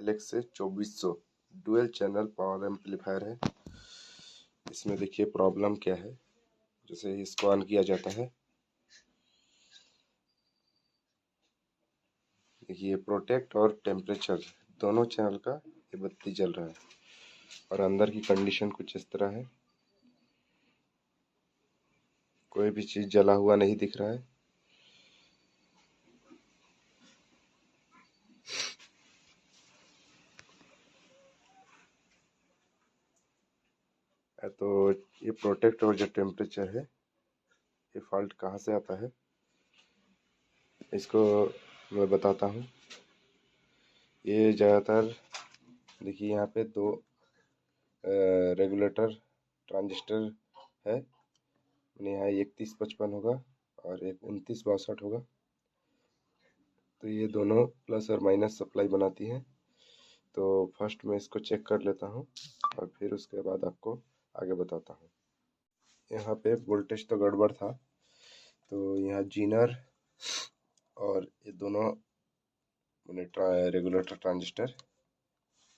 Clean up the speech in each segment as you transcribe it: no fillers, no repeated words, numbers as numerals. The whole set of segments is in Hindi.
LX 2400 dual channel power amplifier है। इसमें देखिए प्रॉब्लम क्या है। जैसे इसको ऑन किया जाता है, देखिए प्रोटेक्ट और टेम्परेचर दोनों चैनल का ये बत्ती जल रहा है और अंदर की कंडीशन कुछ इस तरह है, कोई भी चीज़ जला हुआ नहीं दिख रहा है। तो ये प्रोटेक्ट और जो टेम्परेचर है, ये फॉल्ट कहाँ से आता है इसको मैं बताता हूँ। ये ज़्यादातर देखिए यहाँ पे दो रेगुलेटर ट्रांजिस्टर है। यहाँ 3155 होगा और एक 2962 होगा। तो ये दोनों प्लस और माइनस सप्लाई बनाती हैं। तो फर्स्ट मैं इसको चेक कर लेता हूँ और फिर उसके बाद आपको आगे बताता हूँ। यहाँ पे वोल्टेज तो गड़बड़ था, तो यहाँ जीनर और ये दोनों मैंने रेगुलेटर ट्रांजिस्टर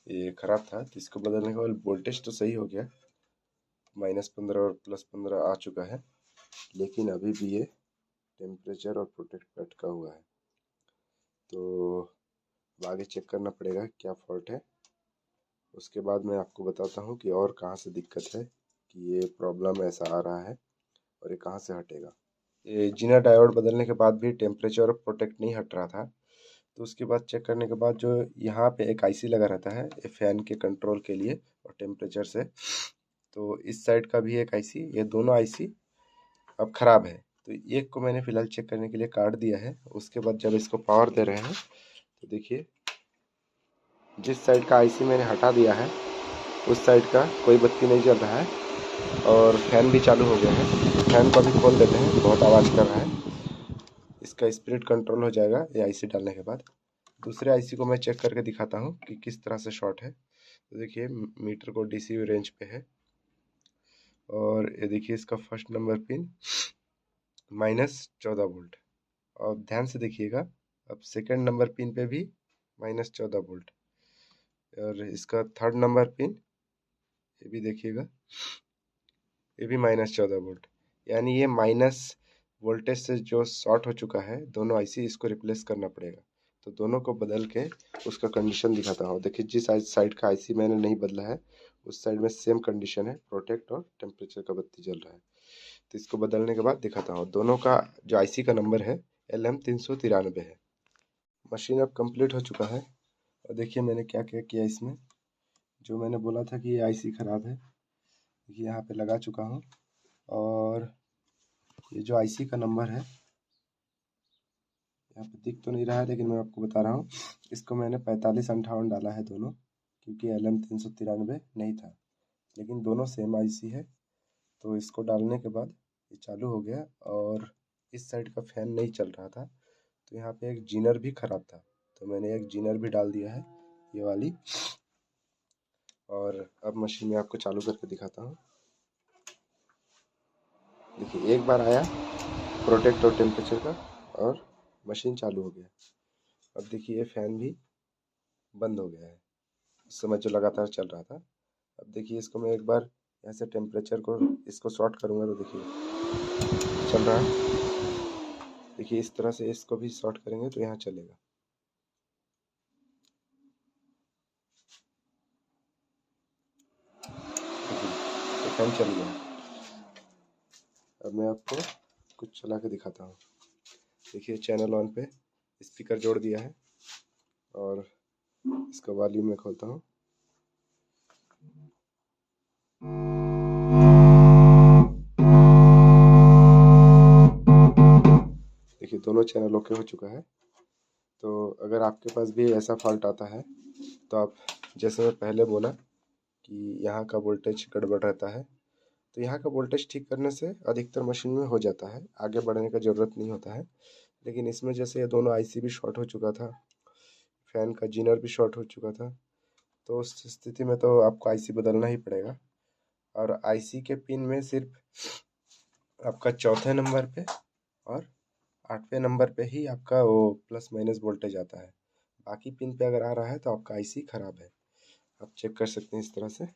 ये ख़राब था, तो इसको बदलने के बाद वोल्टेज तो सही हो गया, -15 और +15 आ चुका है, लेकिन अभी भी ये टेम्परेचर और प्रोटेक्ट अटका हुआ है। तो आगे चेक करना पड़ेगा क्या फॉल्ट है। उसके बाद मैं आपको बताता हूँ कि और कहाँ से दिक्कत है कि ये प्रॉब्लम ऐसा आ रहा है और ये कहाँ से हटेगा। ये जीनर डायोड बदलने के बाद भी टेम्परेचर और प्रोटेक्ट नहीं हट रहा था। तो उसके बाद चेक करने के बाद जो यहाँ पे एक आईसी लगा रहता है ये फैन के कंट्रोल के लिए और टेम्परेचर से, तो इस साइड का भी एक आईसी, ये दोनों आईसी अब ख़राब है। तो एक को मैंने फ़िलहाल चेक करने के लिए काट दिया है। उसके बाद जब इसको पावर दे रहे हैं तो देखिए जिस साइड का आईसी मैंने हटा दिया है उस साइड का कोई बत्ती नहीं जल रहा है और फैन भी चालू हो गया है। फैन को अभी खोल देते हैं, बहुत आवाज़ कर रहा है। इसका स्पीड कंट्रोल हो जाएगा ये आईसी डालने के बाद। दूसरे आईसी को मैं चेक करके दिखाता हूँ कि किस तरह से शॉर्ट है। तो देखिए मीटर को डीसी रेंज पे है और ये देखिए इसका फर्स्ट नंबर पिन -14 वोल्ट। और ध्यान से देखिएगा, अब सेकंड नंबर पिन पे भी -14 वोल्ट और इसका थर्ड नंबर पिन ये भी देखिएगा, ये भी -14 वोल्ट। यानी ये माइनस वोल्टेज से जो शॉर्ट हो चुका है दोनों आईसी, इसको रिप्लेस करना पड़ेगा। तो दोनों को बदल के उसका कंडीशन दिखाता हूँ। देखिए जिस साइड का आईसी मैंने नहीं बदला है उस साइड में सेम कंडीशन है, प्रोटेक्ट और टेम्परेचर का बत्ती जल रहा है। तो इसको बदलने के बाद दिखाता हूँ। दोनों का जो आईसी का नंबर है LM393 है। मशीन अब कंप्लीट हो चुका है और देखिए मैंने क्या क्या किया इसमें। जो मैंने बोला था कि ये आईसी ख़राब है, देखिए यहाँ पे लगा चुका हूँ। और ये जो आईसी का नंबर है यहाँ पे दिख तो नहीं रहा है, लेकिन मैं आपको बता रहा हूँ। इसको मैंने 4558 डाला है दोनों, क्योंकि LM393 नहीं था, लेकिन दोनों सेम आईसी है। तो इसको डालने के बाद ये चालू हो गया और इस साइड का फैन नहीं चल रहा था। तो यहाँ पे एक जीनर भी ख़राब था, तो मैंने एक जीनर भी डाल दिया है ये वाली। और अब मशीन में आपको चालू करके दिखाता हूँ। देखिए एक बार आया प्रोटेक्ट और टेम्परेचर का और मशीन चालू हो गया। अब देखिए ये फैन भी बंद हो गया है, उस समय जो लगातार चल रहा था। अब देखिए इसको मैं एक बार यहाँ से टेम्परेचर को इसको शॉर्ट करूँगा तो देखिए चल रहा है। देखिए इस तरह से इसको भी शॉर्ट करेंगे तो यहाँ चलेगा। देखिए फैन चल गया। अब मैं आपको कुछ चला के दिखाता हूँ। देखिए चैनल ऑन पे स्पीकर जोड़ दिया है और इसका वॉल्यूम में खोलता हूँ। देखिए दोनों चैनल ओके हो चुका है। तो अगर आपके पास भी ऐसा फॉल्ट आता है तो आप, जैसे मैं पहले बोला कि यहाँ का वोल्टेज गड़बड़ रहता है, तो यहाँ का वोल्टेज ठीक करने से अधिकतर मशीन में हो जाता है, आगे बढ़ने का ज़रूरत नहीं होता है। लेकिन इसमें जैसे ये दोनों आईसी भी शॉर्ट हो चुका था, फैन का जीनर भी शॉर्ट हो चुका था, तो उस स्थिति में तो आपको आईसी बदलना ही पड़ेगा। और आईसी के पिन में सिर्फ आपका चौथे नंबर पे और 8वें नंबर पे ही आपका वो प्लस माइनस वोल्टेज आता है। बाकी पिन पे अगर आ रहा है तो आपका आईसी ख़राब है। आप चेक कर सकते हैं इस तरह से।